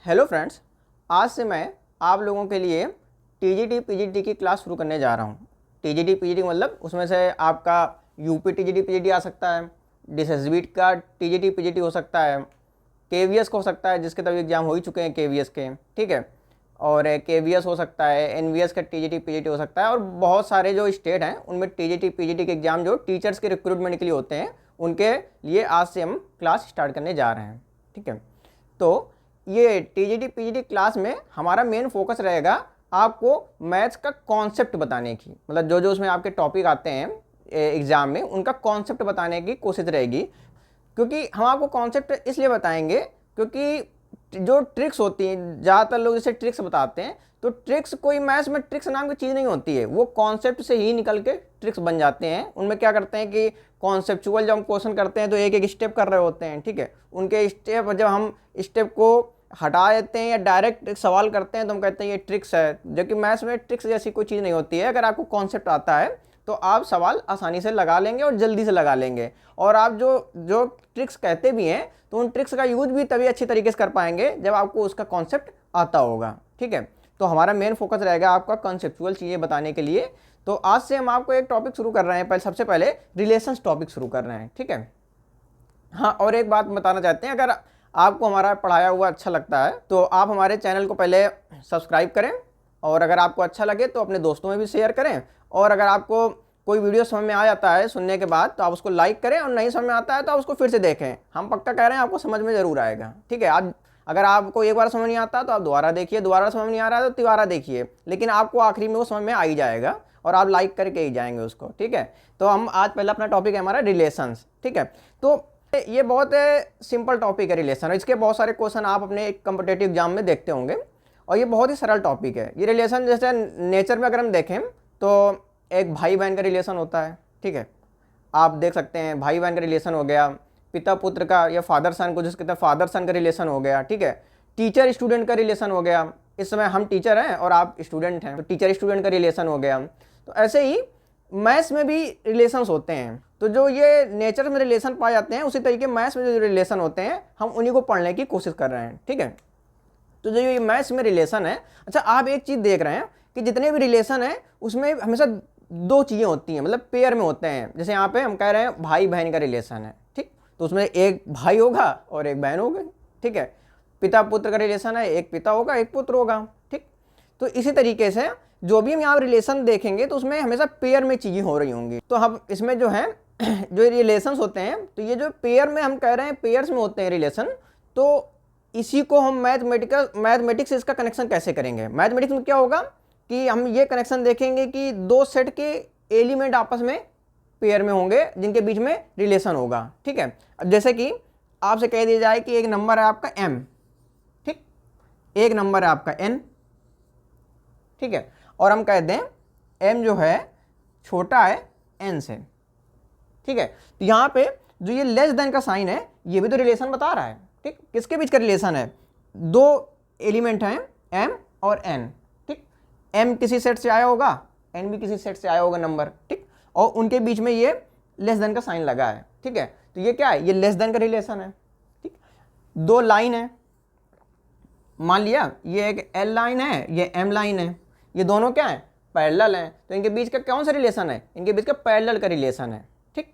Hello friends, आज से मैं आप लोगों के लिए टीजीटी पीजीटी की क्लास शुरू करने जा रहा हूँ। टीजीटी पीजीटी मतलब उसमें से आपका यूपी टीजीटी पीजीटी आ सकता है, डिसएसबी का टीजीटी पीजीटी हो सकता है, केवीएस का हो सकता है जिसके तभी एग्जाम हो ही चुके हैं केवीएस के, ठीक है। और केवीएस हो सकता है, एनवीएस का टीजीटी पीजीटी हो सकता है, और बहुत सारे जो स्टेट हैं उनमें टीजीटी पीजीटी के एग्जाम जो टीचर्स के रिक्रूटमेंट के लिए होते हैं उनके लिए आज से हम क्लास स्टार्ट करने जा रहे हैं, ठीक है। तो ये टीजीटी पीजीटी क्लास में हमारा मेन फोकस रहेगा आपको मैथ्स का कॉन्सेप्ट बताने की, मतलब जो जो उसमें आपके टॉपिक आते हैं एग्ज़ाम में उनका कॉन्सेप्ट बताने की कोशिश रहेगी। क्योंकि हम आपको कॉन्सेप्ट इसलिए बताएंगे क्योंकि जो ट्रिक्स होती हैं, ज़्यादातर लोग जैसे ट्रिक्स बताते हैं, तो ट्रिक्स कोई मैथ्स में ट्रिक्स नाम की चीज़ नहीं होती है, वो कॉन्सेप्ट से ही निकल के ट्रिक्स बन जाते हैं। उनमें क्या करते हैं कि कॉन्सेप्चुअल जब हम क्वेश्चन करते हैं तो एक एक स्टेप कर रहे होते हैं, ठीक है। उनके स्टेप जब हम स्टेप को हटा देते हैं या डायरेक्ट सवाल करते हैं तो हम कहते हैं ये ट्रिक्स है, जबकि मैथ्स में ट्रिक्स जैसी कोई चीज़ नहीं होती है। अगर आपको कॉन्सेप्ट आता है तो आप सवाल आसानी से लगा लेंगे और जल्दी से लगा लेंगे, और आप जो जो ट्रिक्स कहते भी हैं तो उन ट्रिक्स का यूज भी तभी अच्छी तरीके से कर पाएंगे जब आपको उसका कॉन्सेप्ट आता होगा, ठीक है। तो हमारा मेन फोकस रहेगा आपका कॉन्सेप्चुअल चीज़ें बताने के लिए। तो आज से हम आपको एक टॉपिक शुरू कर रहे हैं, सबसे पहले रिलेशंस टॉपिक शुरू कर रहे हैं, ठीक है। हाँ, और एक बात बताना चाहते हैं, अगर आपको हमारा पढ़ाया हुआ अच्छा लगता है तो आप हमारे चैनल को पहले सब्सक्राइब करें, और अगर आपको अच्छा लगे तो अपने दोस्तों में भी शेयर करें, और अगर आपको कोई वीडियो समझ में आ जाता है सुनने के बाद तो आप उसको लाइक करें, और नहीं समझ में आता है तो आप उसको फिर से देखें। हम पक्का कह रहे हैं आपको समझ में ज़रूर आएगा, ठीक है। आप अगर आपको एक बार समझ नहीं आता तो आप दोबारा देखिए, दोबारा समझ नहीं आ रहा है तो तिबारा देखिए, लेकिन आपको आखिरी में वो समझ में आ ही जाएगा और आप लाइक करके ही जाएंगे उसको, ठीक है। तो हम आज पहला अपना टॉपिक है हमारा रिलेशंस, ठीक है। तो ये बहुत सिंपल टॉपिक है रिलेशन, और इसके बहुत सारे क्वेश्चन आप अपने कॉम्पिटिटिव एग्जाम में देखते होंगे, और ये बहुत ही सरल टॉपिक है। ये रिलेशन जैसे नेचर में अगर हम देखें तो एक भाई बहन का रिलेशन होता है, ठीक है। आप देख सकते हैं भाई बहन का रिलेशन हो गया, पिता पुत्र का या फादर सन को जिसके फादर सन का रिलेशन हो गया, ठीक है। टीचर स्टूडेंट का रिलेशन हो गया, इस समय हम टीचर हैं और आप स्टूडेंट हैं तो टीचर स्टूडेंट का रिलेशन हो गया। तो ऐसे ही मैथ्स में भी रिलेशंस होते हैं। तो जो ये नेचर में रिलेशन पाए जाते हैं उसी तरीके मैथ्स में जो रिलेशन होते हैं हम उन्हीं को पढ़ने की कोशिश कर रहे हैं, ठीक है। तो जो ये मैथ्स में रिलेशन है, अच्छा आप एक चीज़ देख रहे हैं कि जितने भी रिलेशन है उसमें हमेशा दो चीज़ें होती हैं, मतलब पेयर में होते हैं। जैसे यहाँ पे हम कह रहे हैं भाई बहन का रिलेशन है, ठीक, तो उसमें एक भाई होगा और एक बहन होगी, ठीक है। पिता पुत्र का रिलेशन है, एक पिता होगा एक पुत्र होगा, ठीक। तो इसी तरीके से जो भी हम यहाँ रिलेशन देखेंगे तो उसमें हमेशा पेयर में चीज़ें हो रही होंगी। तो हम इसमें जो है जो रिलेशंस होते हैं तो ये जो पेयर में हम कह रहे हैं पेयर्स में होते हैं रिलेशन, तो इसी को हम मैथमेटिक्स से इसका कनेक्शन कैसे करेंगे। मैथमेटिक्स में क्या होगा कि हम ये कनेक्शन देखेंगे कि दो सेट के एलिमेंट आपस में पेयर में होंगे जिनके बीच में रिलेशन होगा, ठीक है। अब जैसे कि आपसे कह दिया जाए कि एक नंबर है आपका m, ठीक, एक नंबर है आपका n, ठीक है, और हम कह दें m जो है छोटा है n से, ठीक है। तो यहाँ पे जो ये लेस देन का साइन है ये भी तो रिलेशन बता रहा है, ठीक। किसके बीच का रिलेशन है, दो एलिमेंट हैं m और n, ठीक। m किसी सेट से आया होगा, n भी किसी सेट से आया होगा नंबर, ठीक, और उनके बीच में ये लेस देन का साइन लगा है, ठीक है। तो ये क्या है, ये लेस देन का रिलेशन है, ठीक। दो लाइन है, मान लिया ये एक l लाइन है ये m लाइन है, ये दोनों क्या है पैरेलल हैं, तो इनके बीच का कौन सा रिलेशन है, इनके बीच का पैरेलल का रिलेशन है, ठीक।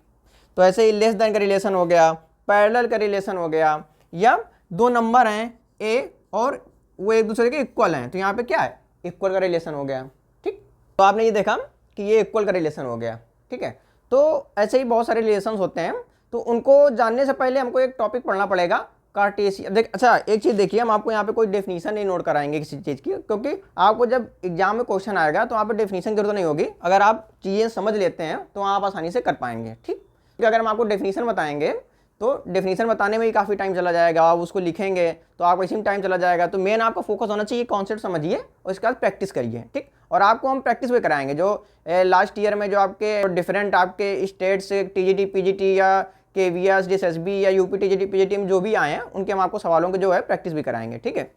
तो ऐसे ही लेस देन का रिलेशन हो गया, पैरेलल का रिलेशन हो गया, या दो नंबर हैं a और वो एक दूसरे के इक्वल हैं तो यहाँ पे क्या है इक्वल का रिलेशन हो गया, ठीक। तो आपने ये देखा कि ये इक्वल का रिलेशन हो गया, ठीक है। तो ऐसे ही बहुत सारे रिलेशंस होते हैं, तो उनको जानने से पहले हमको एक टॉपिक पढ़ना पड़ेगा, कार्टेशियन। देख अच्छा एक चीज़ देखिए, हम आपको यहाँ पे कोई डेफिनेशन नहीं नोट कराएंगे किसी चीज़ की, क्योंकि आपको जब एग्जाम में क्वेश्चन आएगा तो आप डेफिनेशन की जरूरत नहीं होगी। अगर आप चीज़ें समझ लेते हैं तो आप आसानी से कर पाएंगे, ठीक। क्योंकि अगर हम आपको डेफिनेशन बताएंगे तो डेफिनेशन बताने में ही काफ़ी टाइम चला जाएगा, आप उसको लिखेंगे तो आपको इसी में टाइम चला जाएगा। तो मेन आपका फोकस होना चाहिए कॉन्सेप्ट समझिए और इसके बाद प्रैक्टिस करिए, ठीक। और आपको हम प्रैक्टिस भी कराएंगे, जो लास्ट ईयर में जो आपके डिफरेंट आपके स्टेट से टीजीटी पीजीटी या केवीएस डिसएसबी या यूपी टीजीटी पीजीटी में जो भी आए हैं उनके हम आपको सवालों के जो है प्रैक्टिस भी कराएंगे, ठीक है।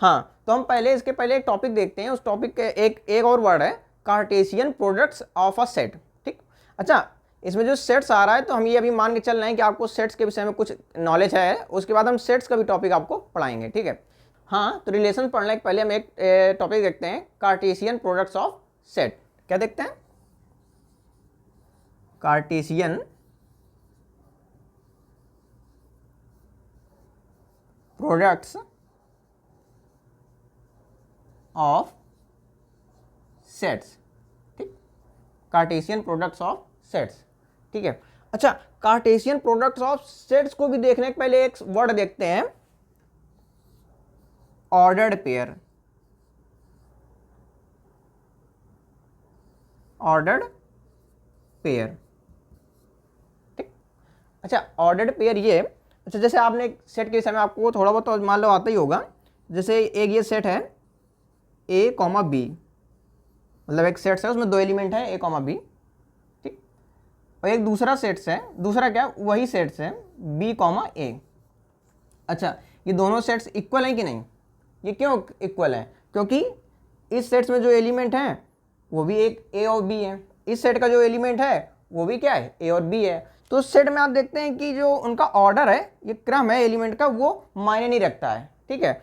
हाँ, तो हम इसके पहले एक टॉपिक देखते हैं। उस टॉपिक के एक और वर्ड है Cartesian products of a set, ठीक। अच्छा इसमें जो सेट्स आ रहा है तो हम ये अभी मान के चल रहे हैं कि आपको सेट्स के विषय में कुछ नॉलेज है, उसके बाद हम सेट्स का भी टॉपिक आपको पढ़ाएंगे, ठीक है। हाँ, तो रिलेशन पढ़ने के पहले हम एक टॉपिक देखते हैं, कार्टेशियन प्रोडक्ट्स ऑफ सेट। क्या देखते हैं? कार्टेशियन प्रोडक्ट्स ऑफ सेट्स, ठीक, कार्टेशियन प्रोडक्ट्स ऑफ सेट्स, ठीक है। अच्छा, कार्टेशियन प्रोडक्ट्स ऑफ सेट्स को भी देखने के पहले एक वर्ड देखते हैं, ऑर्डर्ड पेयर। ऑर्डर्ड पेयर, ठीक। अच्छा, ऑर्डर्ड पेयर ये, अच्छा जैसे आपने सेट के विषय में आपको थोड़ा बहुत तो मान लो आता ही होगा। जैसे एक ये सेट है A, B, मतलब एक सेट्स है, उसमें दो एलिमेंट है A, B, ठीक। और एक दूसरा सेट्स है, दूसरा क्या, वही सेट्स है B, A। अच्छा, ये दोनों सेट्स इक्वल हैं कि नहीं? ये क्यों इक्वल है? क्योंकि इस सेट्स में जो एलिमेंट हैं वो भी एक A और B है, इस सेट का जो एलिमेंट है वो भी क्या है, A और B है। तो उस सेट में आप देखते हैं कि जो उनका ऑर्डर है, ये क्रम है एलिमेंट का, वो मायने नहीं रखता है, ठीक है।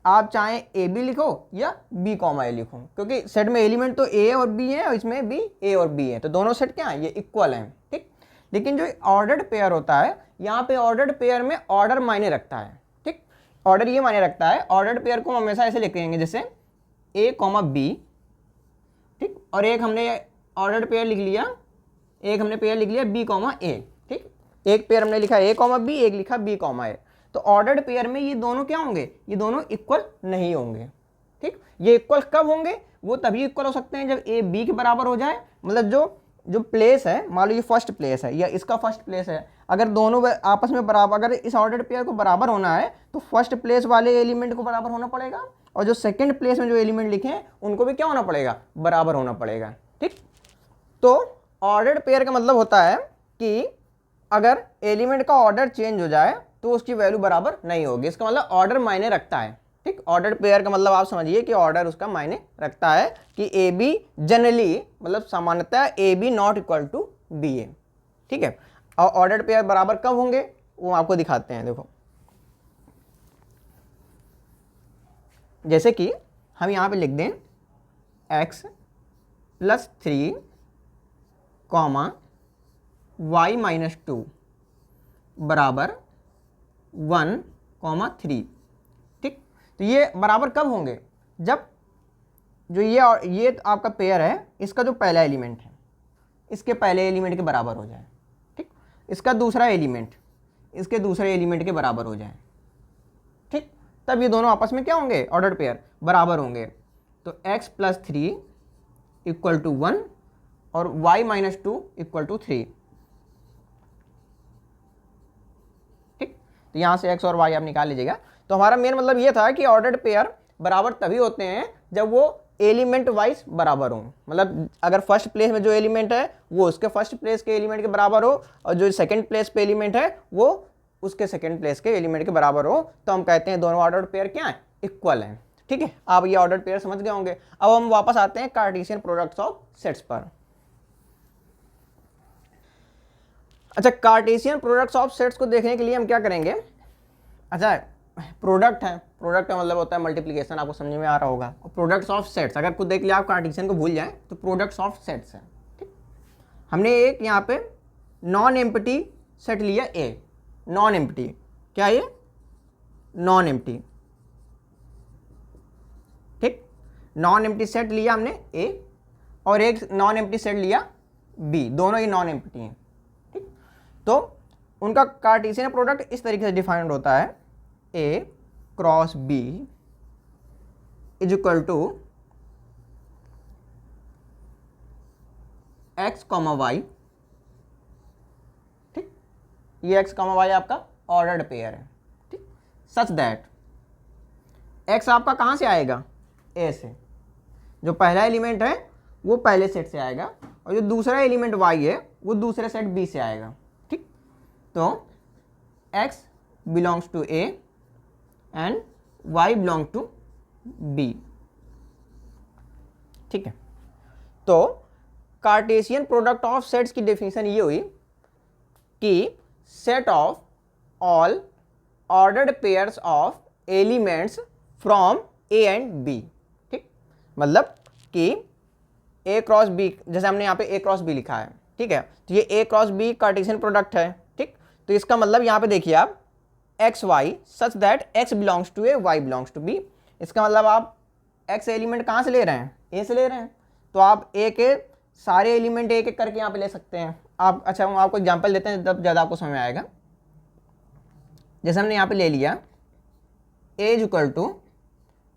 आप चाहे ए बी लिखो या बी कॉमा ए लिखो, क्योंकि सेट में एलिमेंट तो ए और बी है और इसमें भी ए और बी है, तो दोनों सेट क्या है, ये इक्वल हैं, ठीक। लेकिन जो ऑर्डर्ड पेयर होता है, यहाँ पे ऑर्डर्ड पेयर में ऑर्डर मायने रखता है, ठीक। ऑर्डर ये मायने रखता है, ऑर्डर्ड पेयर को हम हमेशा ऐसे लिखेंगे जैसे ए कॉमा बी, ठीक। और एक हमने ऑर्डर्ड पेयर लिख लिया, एक हमने पेयर लिख लिया बी कॉमा ए, ठीक। एक पेयर हमने लिखा ए कॉमा बी, एक लिखा बी कॉमा ए। तो ऑर्डर्ड पेयर में ये दोनों क्या होंगे, ये दोनों इक्वल नहीं होंगे, ठीक। ये इक्वल कब होंगे? वो तभी इक्वल हो सकते हैं जब ए बी के बराबर हो जाए, मतलब जो प्लेस है, मान लो ये फर्स्ट प्लेस है या इसका फर्स्ट प्लेस है, अगर दोनों आपस में बराबर, अगर इस ऑर्डर्ड पेयर को बराबर होना है तो फर्स्ट प्लेस वाले एलिमेंट को बराबर होना पड़ेगा, और जो सेकेंड प्लेस में जो एलिमेंट लिखे हैं उनको भी क्या होना पड़ेगा, बराबर होना पड़ेगा, ठीक। तो ऑर्डर्ड पेयर का मतलब होता है कि अगर एलिमेंट का ऑर्डर चेंज हो जाए तो उसकी वैल्यू बराबर नहीं होगी, इसका मतलब ऑर्डर मायने रखता है, ठीक। ऑर्डर पेयर का मतलब आप समझिए कि ऑर्डर उसका मायने रखता है कि ए बी जनरली, मतलब सामान्यतः A B not equal to B A, ठीक है। और ऑर्डर पेयर बराबर कब होंगे वो आपको दिखाते हैं, देखो। जैसे कि हम यहाँ पे लिख दें x + 3, y - 2 बराबर 1, 3, ठीक। तो ये बराबर कब होंगे? जब जो ये आपका पेयर है, इसका जो पहला एलिमेंट है इसके पहले एलिमेंट के बराबर हो जाए, ठीक। इसका दूसरा एलिमेंट इसके दूसरे एलिमेंट के बराबर हो जाए, ठीक। तब ये दोनों आपस में क्या होंगे, ऑर्डर्ड पेयर बराबर होंगे। तो x + 3 = 1 और y - 2 = 3, ठीक। तो यहाँ से x और y आप निकाल लीजिएगा। तो हमारा मेन मतलब ये था कि ऑर्डर्ड पेयर बराबर तभी होते हैं जब वो एलिमेंट वाइज बराबर हो, मतलब अगर फर्स्ट प्लेस में जो एलिमेंट है वो उसके फर्स्ट प्लेस के एलिमेंट के बराबर हो, और जो सेकंड प्लेस पे एलिमेंट है वो उसके सेकंड प्लेस के एलिमेंट के बराबर हो, तो हम कहते हैं दोनों ऑर्डर्ड पेयर क्या है, इक्वल हैं, ठीक है। आप ये ऑर्डर्ड पेयर समझ गए होंगे। अब हम वापस आते हैं कार्टेशियन प्रोडक्ट्स ऑफ सेट्स पर। अच्छा, कार्टेशियन प्रोडक्ट्स ऑफ सेट्स को देखने के लिए हम क्या करेंगे? अच्छा, प्रोडक्ट है, प्रोडक्ट का मतलब होता है मल्टीप्लिकेशन, आपको समझ में आ रहा होगा। और प्रोडक्ट्स ऑफ सेट्स, अगर खुद देख लिया आप कार्टेशियन को भूल जाए तो प्रोडक्ट्स ऑफ सेट्स है, ठीक। हमने एक यहाँ पे नॉन एम्प्टी सेट लिया ए, नॉन एम्प्टी, क्या ये नॉन एम्प्टी, ठीक। नॉन एम्प्टी सेट लिया हमने ए, और एक नॉन एम्प्टी सेट लिया बी, दोनों ही नॉन एम्प्टी हैं, ठीक। तो उनका कार्टेशियन प्रोडक्ट इस तरीके से डिफाइंड होता है, A cross B = x, y, ठीक। ये x, y आपका ऑर्डर्ड पेयर है, ठीक। सच दैट x आपका कहाँ से आएगा, A से, जो पहला एलिमेंट है वो पहले सेट से आएगा, और जो दूसरा एलिमेंट y है वो दूसरे सेट B से आएगा, ठीक। तो x belongs to A and y belong to B, ठीक है। तो कार्टेशियन प्रोडक्ट ऑफ सेट्स की डेफिनेशन ये हुई कि set of all ordered pairs of elements from A and B. ठीक, मतलब कि ए क्रॉस बी, जैसे हमने यहाँ पे ए क्रॉस बी लिखा है, ठीक है, तो ये A cross B Cartesian product है। ठीक, तो इसका मतलब यहाँ पे देखिए आप X Y such that X belongs to A, Y belongs to B. इसका मतलब आप एक्स एलिमेंट कहाँ से ले रहे हैं, ए से ले रहे हैं, तो आप ए के सारे एलिमेंट एक एक करके यहाँ पे ले सकते हैं आप। अच्छा, हम आपको एग्जांपल देते हैं तब ज़्यादा आपको समझ में आएगा। जैसे हमने यहाँ पे ले लिया ए इज इक्वल टू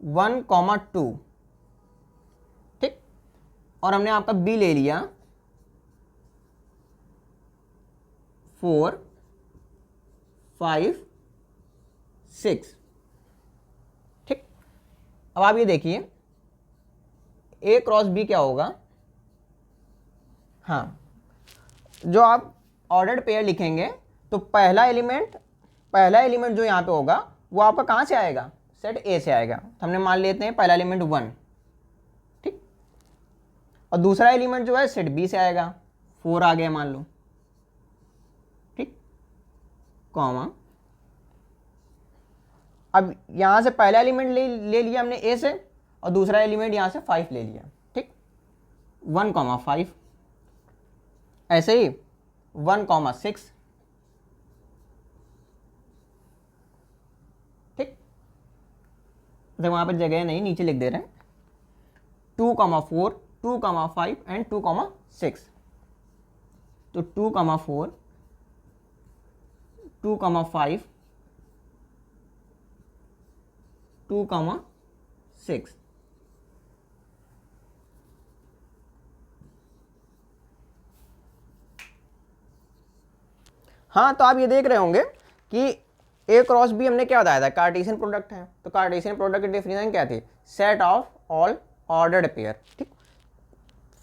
1,2, ठीक, और हमने आपका बी ले लिया 4, 5, 6। ठीक, अब आप ये देखिए ए क्रॉस बी क्या होगा। हाँ, जो आप ऑर्डर्ड पेयर लिखेंगे तो पहला एलिमेंट जो यहाँ पे होगा वो आपका कहाँ से आएगा, सेट ए से आएगा। तो हमने मान लेते हैं पहला एलिमेंट 1, ठीक, और दूसरा एलिमेंट जो है सेट बी से आएगा, 4 आ गया मान लो, ठीक, कॉमा। अब यहाँ से पहला एलिमेंट ले लिया हमने ए से, और दूसरा एलिमेंट यहाँ से 5 ले लिया, ठीक, 1,5। ऐसे ही 1,6, ठीक, तो वहाँ पर जगह नहीं, नीचे लिख दे रहे हैं 2,4, 2,5 एंड 2,6। तो 2,4, 2,5, 2,6। हाँ, तो आप ये देख रहे होंगे कि ए क्रॉस बी हमने क्या बताया था, कार्टेशियन प्रोडक्ट है। तो कार्टेशियन प्रोडक्ट की डेफिनेशन क्या थी, set of all ordered pair, ठीक,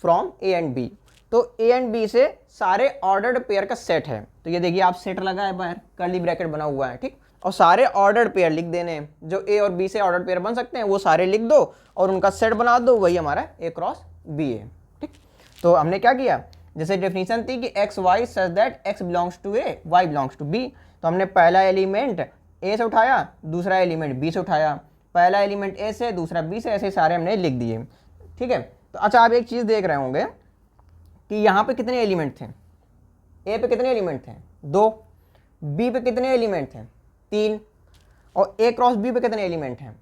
फ्रॉम ए एंड बी। तो ए एंड बी से सारे ऑर्डर्ड पेयर का सेट है। तो ये देखिए आप सेट लगा है बाहर, कर्ली ब्रैकेट बना हुआ है, ठीक, और सारे ऑर्डर्ड पेयर लिख देने हैं, जो ए और बी से ऑर्डर्ड पेयर बन सकते हैं वो सारे लिख दो और उनका सेट बना दो, वही हमारा ए क्रॉस बी है। ठीक, तो हमने क्या किया, जैसे डेफिनेशन थी कि X Y such that X belongs to A, Y belongs to B, तो हमने पहला एलिमेंट ए से उठाया, दूसरा एलिमेंट बी से उठाया, पहला एलिमेंट ए से, दूसरा बी से, ऐसे सारे हमने लिख दिए। ठीक है, तो अच्छा आप एक चीज़ देख रहे होंगे कि यहाँ पे कितने एलिमेंट थे, ए पे कितने एलिमेंट थे, 2, बी पे कितने एलिमेंट थे, 3, और ए क्रॉस बी पे कितने एलिमेंट हैं,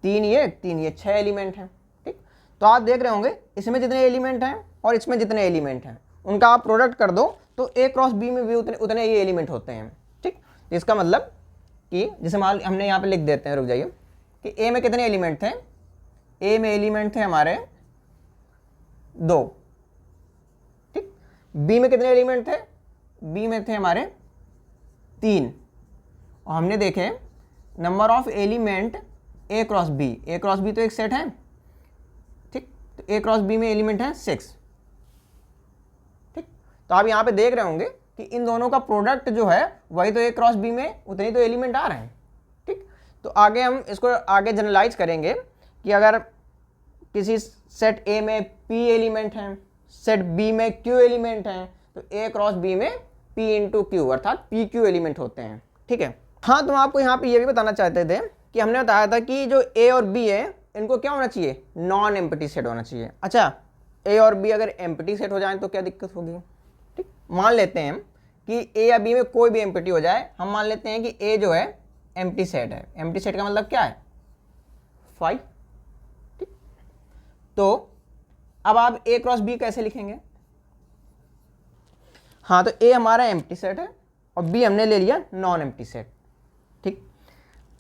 3 ये 6 एलिमेंट हैं। ठीक, तो आप देख रहे होंगे इसमें जितने एलिमेंट हैं और इसमें जितने एलिमेंट हैं उनका आप प्रोडक्ट कर दो तो ए क्रॉस बी में भी उतने ही एलिमेंट होते हैं। ठीक, इसका मतलब कि जैसे मान हमने यहाँ पे लिख देते हैं, रुक जाइए, कि ए में कितने एलिमेंट थे, ए में एलिमेंट थे हमारे 2, ठीक, बी में कितने एलिमेंट थे, बी में थे हमारे 3, और हमने देखे number of element A cross B तो एक सेट है, ठीक, तो ए क्रॉस बी में एलिमेंट है 6। ठीक, तो आप यहाँ पे देख रहे होंगे कि इन दोनों का प्रोडक्ट जो है वही तो ए क्रॉस बी में उतने तो एलिमेंट आ रहे हैं। ठीक, तो आगे हम इसको आगे जनरलाइज करेंगे कि अगर किसी सेट ए में पी एलिमेंट हैं, सेट बी में क्यू एलिमेंट हैं, तो ए क्रॉस बी में पी इंटू क्यू अर्थात पी क्यू एलिमेंट होते हैं। ठीक है, हाँ, तो हम आपको यहाँ पे ये भी बताना चाहते थे कि हमने बताया था कि जो ए और बी है इनको क्या होना चाहिए, नॉन एम्प्टी सेट होना चाहिए। अच्छा, ए और बी अगर एम्प्टी सेट हो जाए तो क्या दिक्कत होगी। ठीक, मान लेते हैं कि ए या बी में कोई भी एम्प्टी हो जाए, हम मान लेते हैं कि ए जो है एम्प्टी सेट है। एम्प्टी सेट का मतलब क्या है, 5। ठीक, तो अब आप ए क्रॉस बी कैसे लिखेंगे, हाँ, तो ए हमारा एम्प्टी सेट है और बी हमने ले लिया नॉन एम्प्टी सेट। ठीक,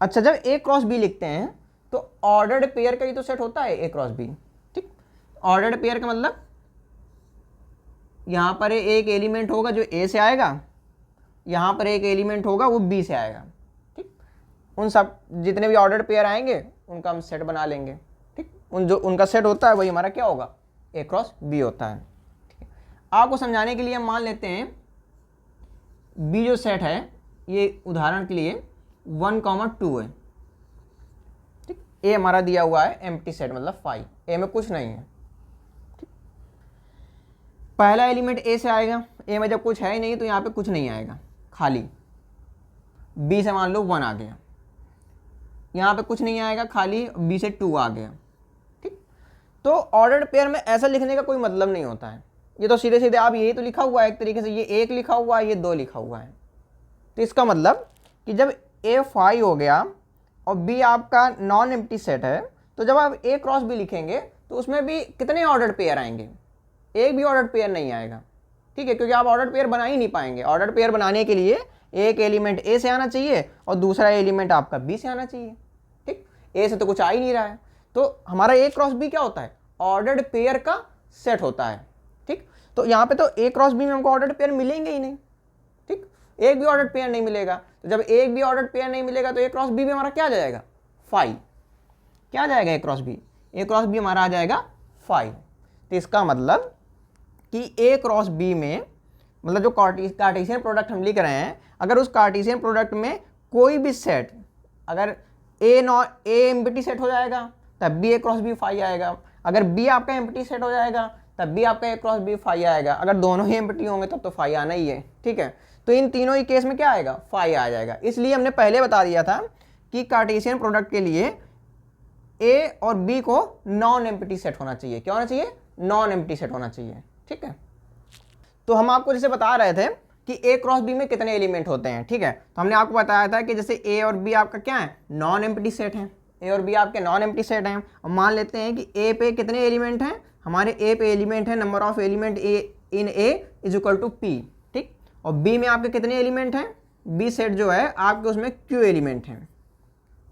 अच्छा, जब ए क्रॉस बी लिखते हैं तो ऑर्डर्ड पेयर का ही तो सेट होता है ए क्रॉस बी। ठीक, ऑर्डर्ड पेयर का मतलब यहाँ पर एक एलिमेंट होगा जो ए से आएगा, यहाँ पर एक एलिमेंट होगा वो बी से आएगा। ठीक, उन सब जितने भी ऑर्डर्ड पेयर आएंगे उनका हम सेट बना लेंगे। ठीक, उनका सेट होता है वही हमारा क्या होगा, ए क्रॉस बी होता है। ठीक है, आपको समझाने के लिए हम मान लेते हैं बी जो सेट है ये उदाहरण के लिए 1,2 है। ठीक, ए हमारा दिया हुआ है एम्प्टी सेट मतलब 5, ए में कुछ नहीं है। ठीक, पहला एलिमेंट ए से आएगा, ए में जब कुछ है ही नहीं तो यहाँ पे कुछ नहीं आएगा, खाली। बी से मान लो 1 आ गया, यहाँ पे कुछ नहीं आएगा, खाली। बी से 2 आ गया, ठीक। तो ऑर्डर्ड पेयर में ऐसा लिखने का कोई मतलब नहीं होता है। ये तो सीधे सीधे आप यही तो लिखा हुआ है एक तरीके से, ये 1 लिखा हुआ है, ये 2 लिखा हुआ है। तो इसका मतलब कि जब ए 5 हो गया और बी आपका नॉन एम्प्टी सेट है, तो जब आप ए क्रॉस बी लिखेंगे तो उसमें भी कितने ऑर्डर्ड पेयर आएंगे? एक भी ऑर्डर्ड पेयर नहीं आएगा, ठीक है, क्योंकि आप ऑर्डर्ड पेयर बना ही नहीं पाएंगे। ऑर्डर्ड पेयर बनाने के लिए एक एलिमेंट ए से आना चाहिए और दूसरा एलिमेंट आपका बी से आना चाहिए, ठीक। ए से तो कुछ आ ही नहीं रहा है, तो हमारा ए क्रॉस बी क्या होता है? ऑर्डर्ड पेयर का सेट होता है, ठीक। तो यहाँ पे तो ए क्रॉस बी में हमको ऑर्डर्ड पेयर मिलेंगे ही नहीं, ठीक, एक भी ऑर्डर्ड पेयर नहीं मिलेगा। तो जब एक भी ऑर्डर्ड पेयर नहीं मिलेगा तो ए क्रॉस बी में हमारा क्या आ जाएगा? 5। क्या आ जाएगा ए क्रॉस बी? ए क्रॉस बी हमारा आ जाएगा 5। तो इसका मतलब कि ए क्रॉस बी में, मतलब जो कार्टेशियन प्रोडक्ट हम लिख रहे हैं, अगर उस कार्टेशियन प्रोडक्ट में कोई भी सेट, अगर ए एम्प्टी सेट हो जाएगा तब भी ए क्रॉस बी 5 आएगा। अगर बी आपका एम्प्टी सेट हो जाएगा तब भी आपका ए क्रॉस बी 5 आएगा। अगर दोनों ही एम्प्टी होंगे तब तो 5 आना ही है, ठीक है। तो इन तीनों ही केस में क्या आएगा? 5 आ जाएगा। इसलिए हमने पहले बता दिया था कि कार्टेशियन प्रोडक्ट के लिए ए और बी को नॉन एम्प्टी सेट होना चाहिए। क्या होना चाहिए? नॉन एम्प्टी सेट होना चाहिए, ठीक है। तो हम आपको जैसे बता रहे थे कि ए क्रॉस बी में कितने एलिमेंट होते हैं, ठीक है। तो हमने आपको बताया था कि जैसे ए और बी आपका क्या है? नॉन एम्प्टी सेट है। ए और बी आपके नॉन एम्प्टी सेट हैं। और मान लेते हैं कि ए पे कितने एलिमेंट हैं? हमारे ए पे एलिमेंट है, number of element A in A is equal to P, ठीक। और बी में आपके कितने एलिमेंट हैं? बी सेट जो है आपके उसमें क्यू एलिमेंट हैं,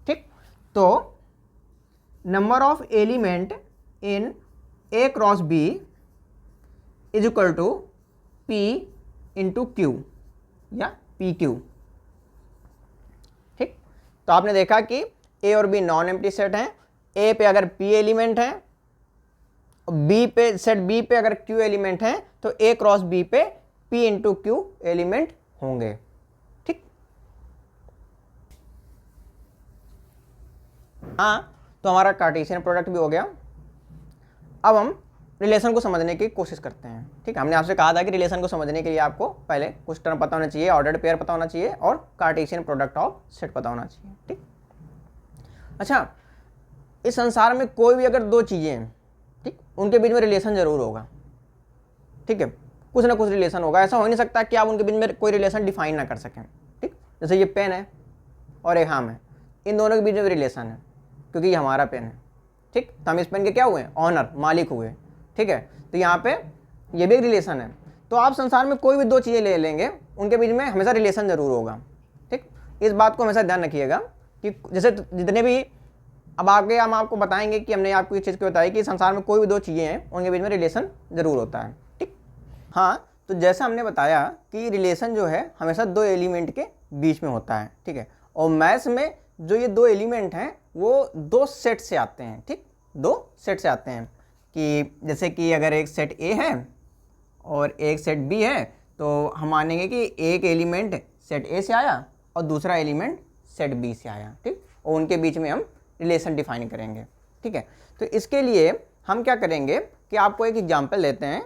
ठीक। तो number of element in A cross B is equal to P into Q या पी क्यू, ठीक। तो आपने देखा कि ए और बी नॉन एम्प्टी सेट हैं। ए पे अगर पी एलिमेंट है, बी पे सेट बी पे अगर क्यू एलिमेंट है, तो ए क्रॉस बी पे पी इंटू क्यू एलिमेंट होंगे, ठीक। हाँ, तो हमारा कार्टेशियन प्रोडक्ट भी हो गया। अब हम रिलेशन को समझने की कोशिश करते हैं, ठीक है। हमने आपसे कहा था कि रिलेशन को समझने के लिए आपको पहले कुछ टर्म पता होना चाहिए, ऑर्डर्ड पेयर पता होना चाहिए और कार्टेशियन प्रोडक्ट ऑफ सेट पता होना चाहिए, ठीक। अच्छा, इस संसार में कोई भी अगर दो चीज़ें हैं, ठीक, उनके बीच में रिलेशन जरूर होगा, ठीक है। कुछ ना कुछ रिलेशन होगा। ऐसा हो नहीं सकता कि आप उनके बीच में कोई रिलेशन डिफाइन ना कर सकें, ठीक। जैसे ये पेन है और एक हम है, इन दोनों के बीच में रिलेशन है क्योंकि ये हमारा पेन है, ठीक। तो हम इस पेन के क्या हुए? ऑनर, मालिक हुए, ठीक है। तो यहाँ पे ये भी एक रिलेशन है। तो आप संसार में कोई भी दो चीज़ें ले लेंगे, उनके बीच में हमेशा रिलेशन जरूर होगा, ठीक। इस बात को हमेशा ध्यान रखिएगा कि जैसे जितने भी अब आगे हम आपको बताएंगे कि हमने आपको ये चीज़ क्यों बताई कि संसार में कोई भी दो चीज़ें हैं, उनके बीच में रिलेशन जरूर होता है, ठीक। हाँ, तो जैसा हमने बताया कि रिलेशन जो है हमेशा दो एलिमेंट के बीच में होता है, ठीक है। और मैथ्स में जो ये दो एलिमेंट हैं वो दो सेट से आते हैं, ठीक। दो सेट से आते हैं कि जैसे कि अगर एक सेट ए है और एक सेट बी है, तो हम मानेंगे कि एक एलिमेंट सेट ए से आया और दूसरा एलिमेंट सेट बी से आया, ठीक। और उनके बीच में हम रिलेशन डिफाइन करेंगे, ठीक है। तो इसके लिए हम क्या करेंगे कि आपको एक एग्जांपल लेते हैं।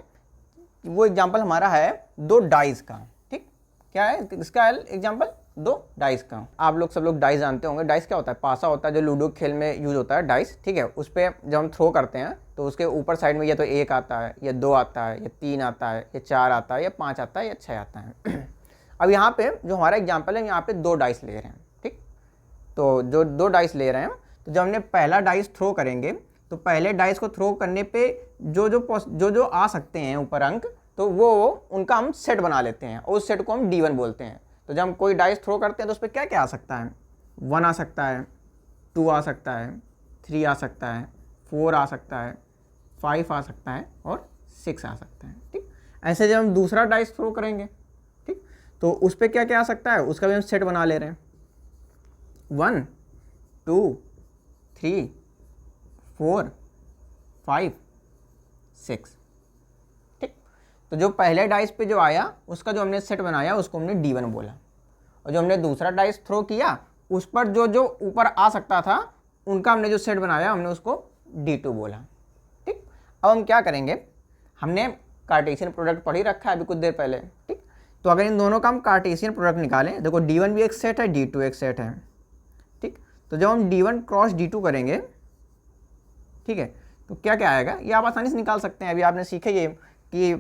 वो एग्जांपल हमारा है दो डाइस का, ठीक। क्या है इसका एग्जांपल? दो डाइस का। आप लोग सब लोग डाइस जानते होंगे। डाइस क्या होता है? पासा होता है जो लूडो खेल में यूज होता है, डाइस, ठीक है। उस पर जब हम थ्रो करते हैं तो उसके ऊपर साइड में या तो 1 आता है या 2 आता है या 3 आता है या 4 आता है या 5 आता है या 6 आता है। अब यहाँ पे जो हमारा एग्जाम्पल है, यहाँ पे दो डाइस ले रहे हैं, ठीक। तो जो दो डाइस ले रहे हैं, तो जब हमने पहला डाइस थ्रो करेंगे तो पहले डाइस को थ्रो करने पे जो आ सकते हैं ऊपर अंक, तो वो उनका हम सेट बना लेते हैं और उस सेट को हम D1 बोलते हैं। तो जब हम कोई डाइस थ्रो करते हैं तो उस पर क्या क्या आ सकता है? 1 आ सकता है, 2 आ सकता है, 3 आ सकता है, 4 आ सकता है, 5 आ सकता है और 6 आ सकता है, ठीक। ऐसे जब हम दूसरा डाइस थ्रो करेंगे, ठीक, तो उस पर क्या क्या आ सकता है उसका भी हम सेट बना ले रहे हैं। 1 2 3 4 5 6, ठीक। तो जो पहले डाइस पे जो आया उसका जो हमने सेट बनाया उसको हमने D1 बोला, और जो हमने दूसरा डाइस थ्रो किया उस पर जो जो ऊपर आ सकता था उनका हमने जो सेट बनाया हमने उसको D2 बोला, ठीक। अब हम क्या करेंगे? हमने कार्टेशियन प्रोडक्ट पढ़ ही रखा है अभी कुछ देर पहले, ठीक। तो अगर इन दोनों का हम कार्टेशियन प्रोडक्ट निकालें, देखो D1 भी एक सेट है, D2 एक सेट है, ठीक। तो जब हम D1 क्रॉस D2 करेंगे, ठीक है, तो क्या क्या आएगा ये आप आसानी से निकाल सकते हैं। अभी आपने सीखे ये कि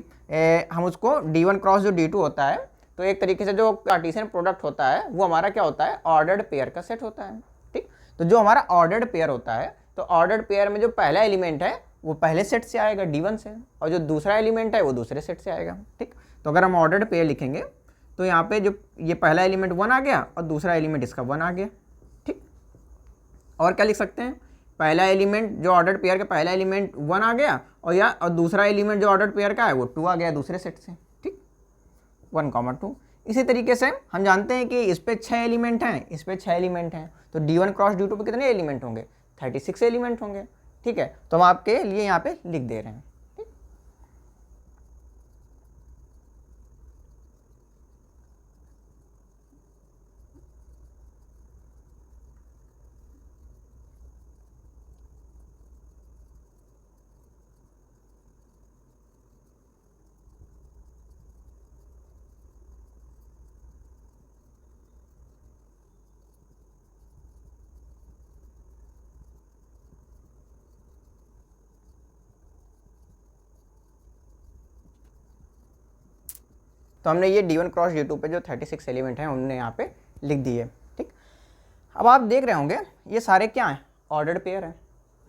हम उसको D1 क्रॉस जो D2 होता है, तो एक तरीके से जो कार्टेशियन प्रोडक्ट होता है वो हमारा क्या होता है, ऑर्डर्ड पेयर का सेट होता है, ठीक। तो जो हमारा ऑर्डर्ड पेयर होता है, तो ऑर्डर्ड पेयर में जो पहला एलिमेंट है वो पहले सेट से आएगा D1 से, और जो दूसरा एलिमेंट है वो दूसरे सेट से आएगा, ठीक। तो अगर हम ऑर्डर्ड पेयर लिखेंगे तो यहाँ पे जो ये पहला एलिमेंट 1 आ गया और दूसरा एलिमेंट इसका 1 आ गया, ठीक। और क्या लिख सकते हैं, पहला एलिमेंट जो ऑर्डर्ड पेयर का पहला एलिमेंट 1 आ गया, और दूसरा एलिमेंट जो ऑर्डर्ड पेयर का है वो 2 आ गया दूसरे सेट से, ठीक, 1, 2। इसी तरीके से हम जानते हैं कि इस पे 6 एलिमेंट हैं, इस पे 6 एलिमेंट हैं, तो D1 क्रॉस D2 पे कितने एलिमेंट होंगे, 36 एलिमेंट होंगे, ठीक है। तो हम आपके लिए यहाँ पे लिख दे रहे हैं, ठीक। तो हमने ये D1 क्रॉस D2 पे जो 36 एलिमेंट हैं उन्होंने यहाँ पे लिख दिए, ठीक। अब आप देख रहे होंगे ये सारे क्या हैं, ऑर्डर्ड पेयर हैं,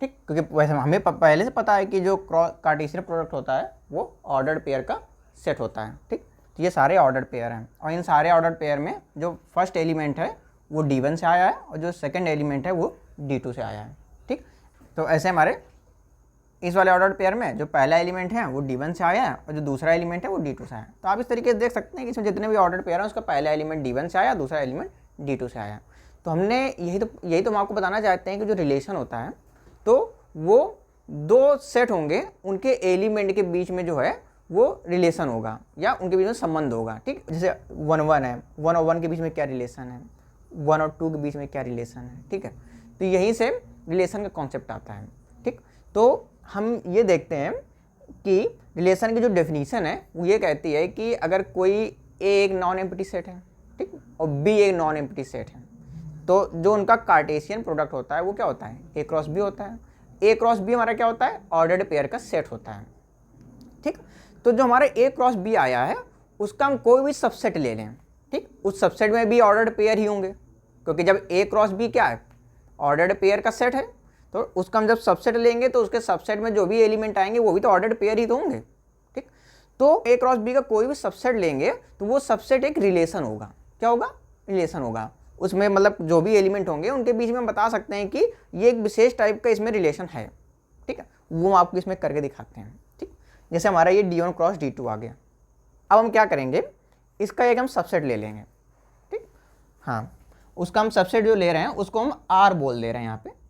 ठीक, क्योंकि वैसे हमें पहले से पता है कि जो कार्टेशियन प्रोडक्ट होता है वो ऑर्डर्ड पेयर का सेट होता है, ठीक। तो ये सारे ऑर्डर्ड पेयर हैं, और इन सारे ऑर्डर्ड पेयर में जो फर्स्ट एलिमेंट है वो D1 से आया है और जो सेकेंड एलिमेंट है वो D2 से आया है, ठीक। तो ऐसे हमारे इस वाले ऑर्डर पेयर में जो पहला एलिमेंट है वो D1 से आया है और जो दूसरा एलिमेंट है वो D2 से आया है। तो आप इस तरीके से देख सकते हैं कि इसमें जितने भी ऑर्डर पेयर हैं उसका पहला एलिमेंट D1 से आया, दूसरा एलिमेंट D2 से आया। तो हमने यही तो हम आपको बताना चाहते हैं कि जो रिलेशन होता है तो वो दो सेट होंगे, उनके एलिमेंट के बीच में जो है वो रिलेशन होगा या उनके बीच में संबंध होगा, ठीक। जैसे 1 है, 1 और 1 के बीच में क्या रिलेशन है, 1 और 2 के बीच में क्या रिलेशन है, ठीक है। तो यहीं से रिलेशन का कॉन्सेप्ट आता है, ठीक। तो हम ये देखते हैं कि रिलेशन की जो डेफिनीशन है वो ये कहती है कि अगर कोई ए एक नॉन एम्प्टी सेट है, ठीक, और बी एक नॉन एम्प्टी सेट है, तो जो उनका कार्टेशियन प्रोडक्ट होता है वो क्या होता है, ए क्रॉस बी होता है। ए क्रॉस बी हमारा क्या होता है, ऑर्डर्ड पेयर का सेट होता है, ठीक। तो जो हमारा ए क्रॉस बी आया है उसका हम कोई भी सबसेट ले लें, ठीक, उस सबसेट में भी ऑर्डर्ड पेयर ही होंगे, क्योंकि जब ए क्रॉस बी क्या है, ऑर्डर्ड पेयर का सेट है, तो उसका हम जब सबसेट लेंगे तो उसके सबसेट में जो भी एलिमेंट आएंगे वो भी तो ऑर्डर्ड पेयर ही तो होंगे, ठीक। तो ए क्रॉस बी का कोई भी सबसेट लेंगे तो वो सबसेट एक रिलेशन होगा, क्या होगा, रिलेशन होगा। उसमें मतलब जो भी एलिमेंट होंगे उनके बीच में हम बता सकते हैं कि ये एक विशेष टाइप का इसमें रिलेशन है, ठीक है, वो हम आपको इसमें करके दिखाते हैं, ठीक। जैसे हमारा ये D1 क्रॉस D2 आ गया। अब हम क्या करेंगे, इसका एक हम सबसेट ले लेंगे, ठीक। हाँ, उसका हम सबसेट जो ले रहे हैं उसको हम R बोल दे रहे हैं, यहाँ पे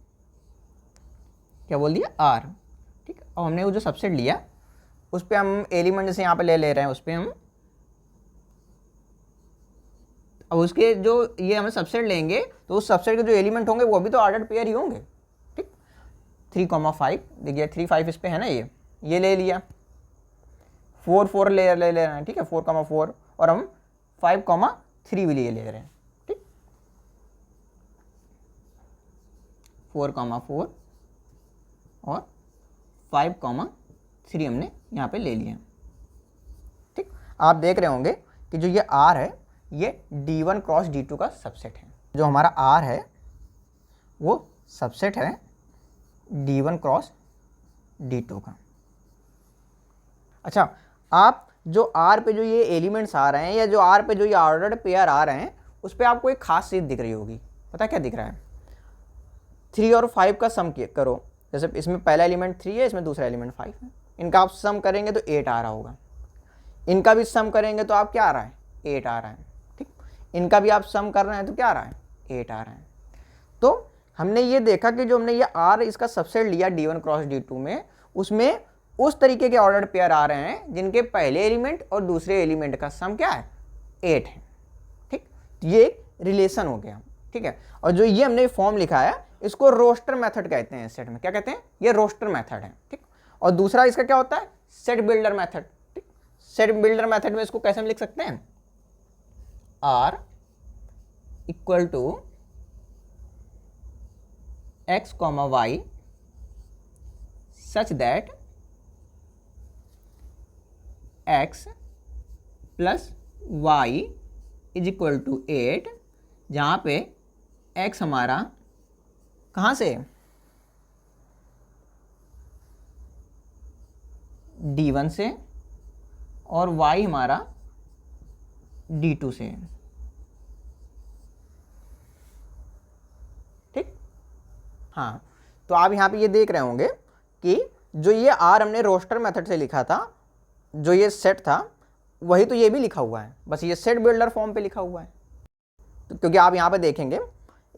क्या बोल दिया, R, ठीक। और हमने वो जो सबसेट लिया उस पर हम एलिमेंट जैसे यहाँ पे ले रहे हैं, उस पर हम अब उसके जो ये हमें सबसेट लेंगे तो उस सबसेट के जो एलिमेंट होंगे वो भी तो ऑर्डर्ड पेयर ही होंगे, ठीक। 3,5 देखिए 3, 5 इस पे है ना, ये ले लिया, 4, 4 ले रहे हैं, ठीक है, 4,4, और हम 5,3 भी ले रहे हैं, ठीक, 4,4 और 5,3 हमने यहाँ पे ले लिया, ठीक। आप देख रहे होंगे कि जो ये R है ये D1 क्रॉस D2 का सबसेट है। जो हमारा R है वो सबसेट है D1 क्रॉस D2 का। अच्छा, आप जो R पे जो ये एलिमेंट्स आ रहे हैं या जो R पे जो ये ऑर्डर्ड पेयर आ रहे हैं उस पर आपको एक खास चीज़ दिख रही होगी, पता क्या दिख रहा है, 3 और 5 का सम करो। जैसे इसमें पहला एलिमेंट 3 है, इसमें दूसरा एलिमेंट 5 है, इनका आप सम करेंगे तो 8 आ रहा होगा, इनका भी सम करेंगे तो आप क्या आ रहा है, 8 आ रहा है, ठीक। इनका भी आप सम कर रहे हैं तो क्या आ रहा है, 8 आ रहा है। तो हमने ये देखा कि जो हमने ये R इसका सबसेट लिया D1 क्रॉस D2 में, उसमें उस तरीके के ऑर्डर्ड पेयर आ रहे हैं जिनके पहले एलिमेंट और दूसरे एलिमेंट का सम क्या है, 8 है, ठीक। ये एक रिलेशन हो गया, ठीक है। और जो ये हमने फॉर्म लिखा है इसको रोस्टर मेथड कहते हैं, सेट में क्या कहते हैं, ये रोस्टर मेथड है, ठीक। और दूसरा इसका क्या होता है, सेट बिल्डर मेथड, ठीक। सेट बिल्डर मेथड में इसको कैसे हम लिख सकते हैं, R equal to x comma Y such that x plus Y is equal to 8, जहाँ पे x हमारा कहाँ से D1 से और y हमारा D2 से। ठीक, हाँ, तो आप यहाँ पे ये देख रहे होंगे कि जो ये R हमने रोस्टर मेथड से लिखा था, जो ये सेट था, वही तो ये भी लिखा हुआ है, बस ये सेट बिल्डर फॉर्म पे लिखा हुआ है। तो क्योंकि आप यहाँ पे देखेंगे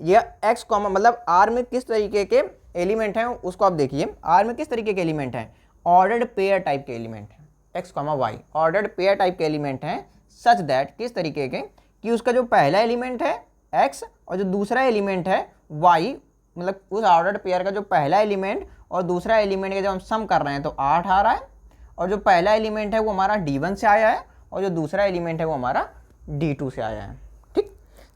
ये x कॉमा मतलब R में किस तरीके के एलिमेंट हैं उसको आप देखिए। R में किस तरीके के एलिमेंट हैं, ऑर्डर्ड पेयर टाइप के एलिमेंट हैं, x comma Y ordered pair type के एलिमेंट हैं सच दैट किस तरीके के कि उसका जो पहला एलिमेंट है x और जो दूसरा एलिमेंट है y, मतलब उस ऑर्डर्ड पेयर का जो पहला एलिमेंट और दूसरा एलिमेंट का जब हम सम कर रहे हैं तो 8 आ रहा है, और जो पहला एलिमेंट है वो हमारा D1 से आया है और जो दूसरा एलिमेंट है वो हमारा D2 से आया है। ठीक,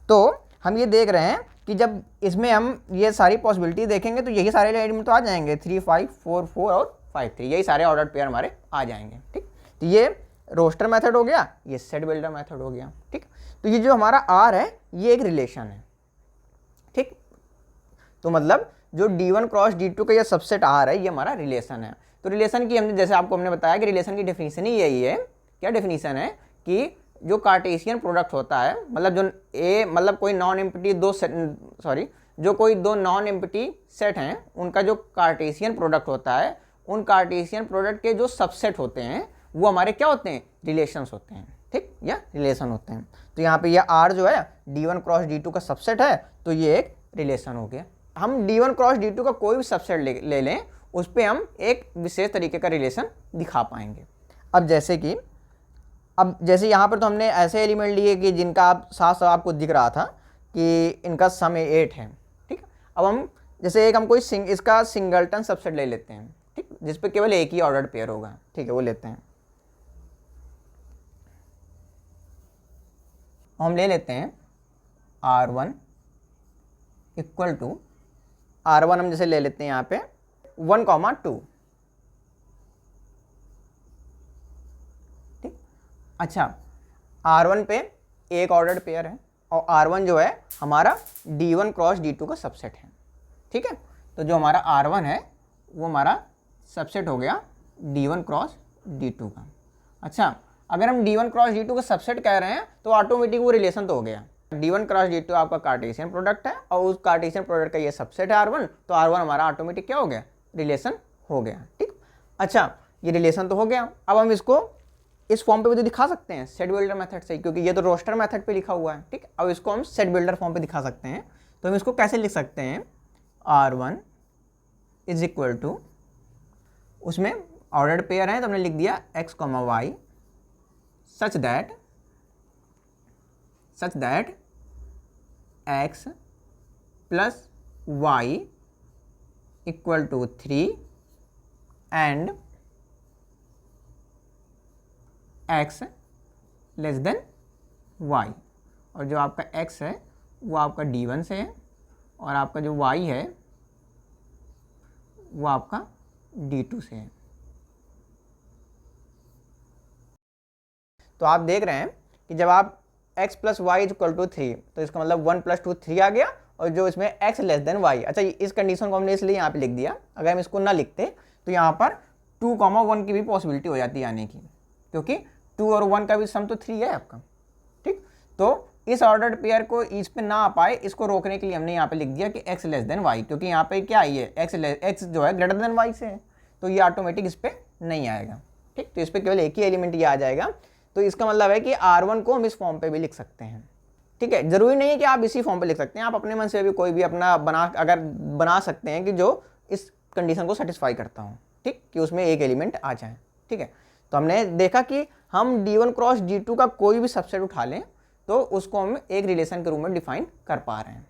तो हम ये देख रहे हैं कि जब इसमें हम ये सारी पॉसिबिलिटी देखेंगे तो यही सारे एलिमेंट तो आ जाएंगे, 3 5 4 4 और 5 3, यही सारे ऑर्डर्ड पेयर हमारे आ जाएंगे। ठीक, तो ये रोस्टर मेथड हो गया, ये सेट बिल्डर मेथड हो गया। ठीक, तो ये जो हमारा R है ये एक रिलेशन है। ठीक, तो मतलब जो D1 क्रॉस D2 का ये सबसेट R है ये हमारा रिलेशन है। तो रिलेशन की हमने जैसे आपको हमने बताया कि रिलेशन की डेफिनेशन ही यही है। क्या डेफिनेशन है कि जो कार्टेशियन प्रोडक्ट होता है, मतलब जो मतलब कोई नॉन एम्प्टी जो कोई दो नॉन एम्प्टी सेट हैं उनका जो कार्टेशियन प्रोडक्ट होता है, उन कार्टेशियन प्रोडक्ट के जो सबसेट होते हैं वो हमारे क्या होते हैं, रिलेशंस होते हैं। ठीक, या रिलेशन होते हैं। तो यहाँ पे ये R जो है D1 क्रॉस D2 का सबसेट है, तो ये एक रिलेशन हो गया। हम D1 क्रॉस D2 का कोई भी सबसेट ले लें, उस पर हम एक विशेष तरीके का रिलेशन दिखा पाएंगे। अब जैसे यहाँ पर तो हमने ऐसे एलिमेंट लिए कि जिनका आप साथ साथ आपको दिख रहा था कि इनका सम 8 है। ठीक, अब हम जैसे एक हम कोई इसका सिंगलटन सबसेट ले लेते हैं। ठीक, जिस पे केवल एक ही ऑर्डर्ड पेयर होगा। ठीक है, वो लेते हैं, हम ले लेते हैं R1 इक्वल टू R1 हम जैसे ले लेते हैं यहाँ पे 1,2। ठीक, अच्छा, R1 पे एक ऑर्डर्ड पेयर है और R1 जो है हमारा D1 क्रॉस D2 का सबसेट है। ठीक है, तो जो हमारा R1 है वो हमारा सबसेट हो गया D1 क्रॉस D2 का। अच्छा, अगर हम D1 क्रॉस D2 का सबसेट कह रहे हैं तो ऑटोमेटिक वो रिलेशन तो हो गया। D1 क्रॉस D2 आपका कार्टेशियन प्रोडक्ट है और उस कार्टेशियन प्रोडक्ट का ये सबसेट है R1, तो R1 हमारा ऑटोमेटिक क्या हो गया, रिलेशन हो गया। ठीक, अच्छा, ये रिलेशन तो हो गया। अब हम इसको इस फॉर्म पे भी तो दिखा सकते हैं सेट बिल्डर मेथड से, क्योंकि ये तो रोस्टर मेथड पे लिखा हुआ है। ठीक, अब इसको हम सेट बिल्डर फॉर्म पे दिखा सकते हैं। तो हम इसको कैसे लिख सकते हैं, R1 इज इक्वल टू, उसमें ऑर्डर्ड पेयर है तो हमने लिख दिया x comma Y such that x plus Y equal to 3 and x less than y, और जो आपका x है वो आपका D1 से है और आपका जो y है वो आपका D2 से है। तो आप देख रहे हैं कि जब आप x plus Y is equal to 3, तो इसका मतलब 1 + 2 3 आ गया, और जो इसमें x लेस देन वाई। अच्छा, इस कंडीशन को हमने इसलिए यहाँ पे लिख दिया, अगर हम इसको ना लिखते तो यहाँ पर 2,1 की भी पॉसिबिलिटी हो जाती है आने की, क्योंकि 2 और 1 का भी सम तो 3 है आपका। ठीक, तो इस ऑर्डर्ड पेयर को इस पे ना आ पाए, इसको रोकने के लिए हमने यहाँ पे लिख दिया कि x लेस देन वाई, क्योंकि यहाँ पे क्या आई है, x जो है ग्रेटर देन वाई से है, तो ये ऑटोमेटिक इस पर नहीं आएगा। ठीक, तो इस पर केवल एक ही एलिमेंट ये आ जाएगा। तो इसका मतलब है कि R1 को हम इस फॉर्म पे भी लिख सकते हैं। ठीक है, जरूरी नहीं है कि आप इसी फॉर्म पे लिख सकते हैं, आप अपने मन से भी कोई भी अपना बना सकते हैं कि जो इस कंडीशन को सेटिस्फाई करता हो। ठीक, कि उसमें एक एलिमेंट आ जाए। ठीक है, तो हमने देखा कि हम D1 क्रॉस D2 का कोई भी सबसेट उठा लें तो उसको हम एक रिलेशन के रूप में डिफाइन कर पा रहे हैं।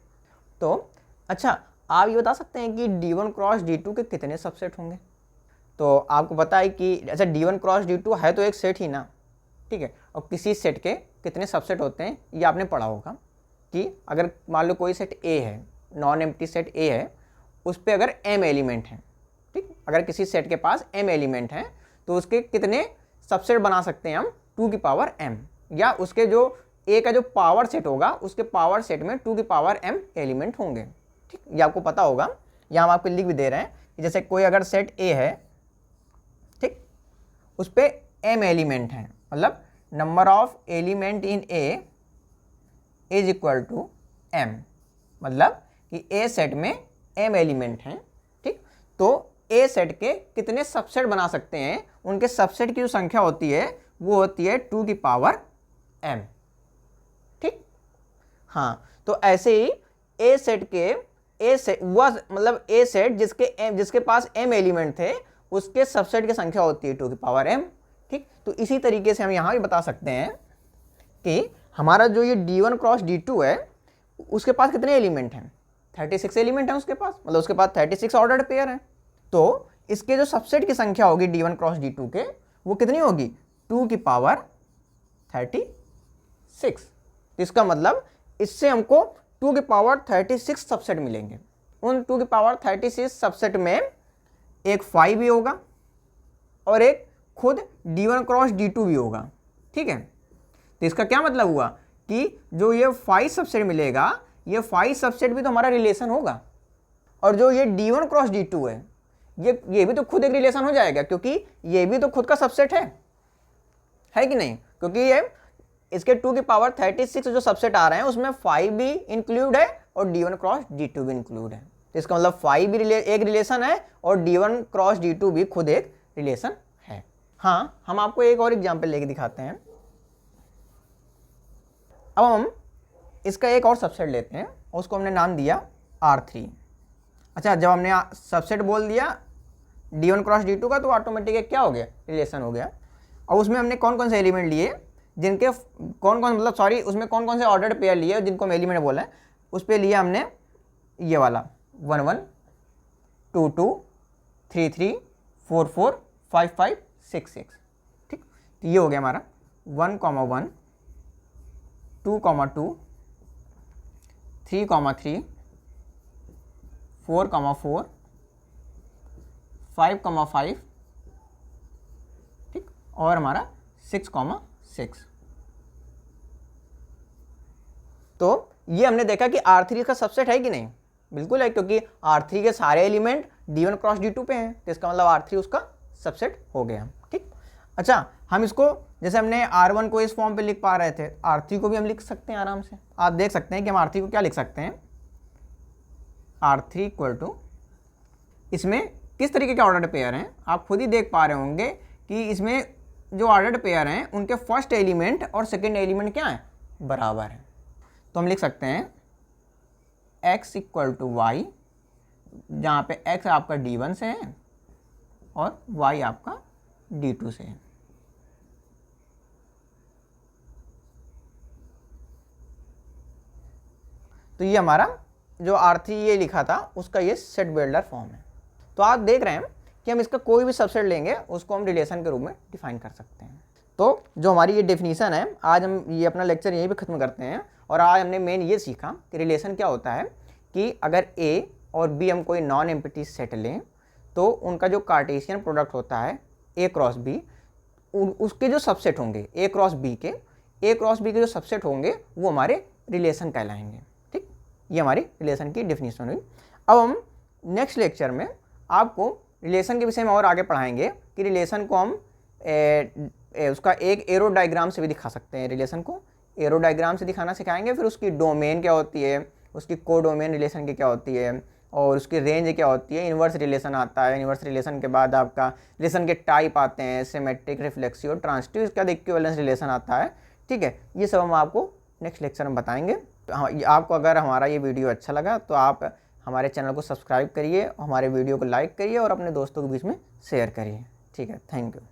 तो अच्छा, आप ये बता सकते हैं कि D1 क्रॉस D2 के कितने सबसेट होंगे? तो आपको पता है कि अच्छा D1 क्रॉस D2 है तो एक सेट ही ना, ठीक है। और किसी सेट के कितने सबसेट होते हैं ये आपने पढ़ा होगा कि अगर मान लो कोई सेट ए है, नॉन एम्प्टी सेट ए है, उस पर अगर m एलिमेंट हैं, ठीक, अगर किसी सेट के पास m एलिमेंट हैं तो उसके कितने सबसेट बना सकते हैं हम 2 की पावर m, या उसके जो a का जो पावर सेट होगा उसके पावर सेट में 2 की पावर m एलिमेंट होंगे, ठीक। ये आपको पता होगा, यहाँ हम आपको लिख भी दे रहे हैं कि जैसे कोई अगर सेट a है, ठीक, उस पर m एलिमेंट हैं, मतलब number of element in a is equal to m, मतलब कि a सेट में m एलिमेंट हैं, ठीक। तो a सेट के कितने सबसेट बना सकते हैं, उनके सबसेट की जो संख्या होती है वो होती है 2 की पावर m, ठीक। हाँ, तो ऐसे ही a सेट के वह मतलब a सेट जिसके पास m एलिमेंट थे उसके सबसेट की संख्या होती है 2 की पावर m, ठीक। तो इसी तरीके से हम यहाँ भी बता सकते हैं कि हमारा जो ये d1 क्रॉस d2 है उसके पास कितने एलिमेंट हैं, 36 एलिमेंट हैं उसके पास, मतलब उसके पास 36 ऑर्डर्ड पेयर हैं। तो इसके जो सबसेट की संख्या होगी d1 क्रॉस d2 के वो कितनी होगी 2 की पावर 36। तो इसका मतलब इससे हमको 2 की पावर 36 सबसेट मिलेंगे। उन 2 की पावर 36 सबसेट में एक 5 भी होगा और एक खुद d1 क्रॉस d2 भी होगा, ठीक है। तो इसका क्या मतलब हुआ कि जो ये 5 सबसेट मिलेगा, ये 5 सबसेट भी तो हमारा रिलेशन होगा, और जो ये d1 क्रॉस d2 है ये भी तो खुद एक रिलेशन हो जाएगा, क्योंकि ये भी तो खुद का सबसेट है कि नहीं, क्योंकि ये इसके 2 की पावर 36 जो सबसेट आ रहे हैं उसमें 5 भी इंक्लूड है और d1 क्रॉस d2 भी इंक्लूड है। तो इसका मतलब 5 भी एक रिलेशन है और d1 क्रॉस d2 भी खुद एक रिलेशन है। हाँ, हम आपको एक और एग्जाम्पल लेके दिखाते हैं। अब हम इसका एक और सबसेट लेते हैं, उसको हमने नाम दिया R3। अच्छा, जब हमने सबसेट बोल दिया d1 क्रॉस d2 का तो ऑटोमेटिक क्या हो गया, रिलेशन हो गया। और उसमें हमने कौन कौन से एलिमेंट लिए, जिनके उसमें कौन कौन से ऑर्डर्ड पेयर लिए जिनको हम एलिमेंट बोला है, उस पर लिया हमने ये वाला 1 1 2 2 3 3 4 4 5 5 6 6, ठीक। तो ये हो गया हमारा 1 1 2 2 3 3 4 4 5 5, ठीक, और हमारा 6 6। तो ये हमने देखा कि R3 का सबसेट है कि नहीं, बिल्कुल है, क्योंकि R3 के सारे एलिमेंट d1 क्रॉस d2 पे हैं, तो इसका मतलब R3 उसका सबसेट हो गया, ठीक। अच्छा, हम इसको जैसे हमने R1 को इस फॉर्म पे लिख पा रहे थे, R3 को भी हम लिख सकते हैं आराम से। आप देख सकते हैं कि हम R3 को क्या लिख सकते हैं, R3 इक्वल टू, इसमें किस तरीके के ऑर्डर्ड पेयर हैं आप खुद ही देख पा रहे होंगे कि इसमें जो ऑर्डर्ड पेयर हैं उनके फर्स्ट एलिमेंट और सेकेंड एलिमेंट क्या है, बराबर है। तो हम लिख सकते हैं x इक्वल टू वाई, जहाँ पे x आपका d1 से है और y आपका d2 से है। तो ये हमारा जो R3 ये लिखा था उसका ये सेट बिल्डर फॉर्म है। तो आप देख रहे हैं कि हम इसका कोई भी सबसेट लेंगे उसको हम रिलेशन के रूप में डिफाइन कर सकते हैं। तो जो हमारी ये डेफिनीशन है, आज हम ये अपना लेक्चर यहीं पे ख़त्म करते हैं। और आज हमने मेन ये सीखा कि रिलेशन क्या होता है, कि अगर A और B हम कोई नॉन एम्प्टी सेट लें तो उनका जो कार्टेशियन प्रोडक्ट होता है A क्रॉस B, उसके जो सबसेट होंगे A क्रॉस B के जो सबसेट होंगे वो हमारे रिलेशन कहलाएंगे, ठीक। ये हमारी रिलेशन की डेफिनेशन हुई। अब हम नेक्स्ट लेक्चर में आपको रिलेशन के विषय में और आगे पढ़ाएंगे कि रिलेशन को हम उसका एक एरो डायग्राम से भी दिखा सकते हैं। रिलेशन को एरो डायग्राम से दिखाना सिखाएंगे, फिर उसकी डोमेन क्या होती है, उसकी को डोमेन रिलेशन की क्या होती है, और उसकी रेंज क्या होती है। इन्वर्स रिलेशन आता है, इन्वर्स रिलेशन के बाद आपका रिलेशन के टाइप आते हैं, सिमेट्रिक, रिफ्लेक्सिव, ट्रांजिटिव, इसका इक्विवेलेंस रिलेशन आता है, ठीक है। ये सब हम आपको नेक्स्ट लेक्चर में बताएंगे। तो आपको अगर हमारा ये वीडियो अच्छा लगा तो आप हमारे चैनल को सब्सक्राइब करिए, हमारे वीडियो को लाइक करिए और अपने दोस्तों के बीच में शेयर करिए, ठीक है। Thank you.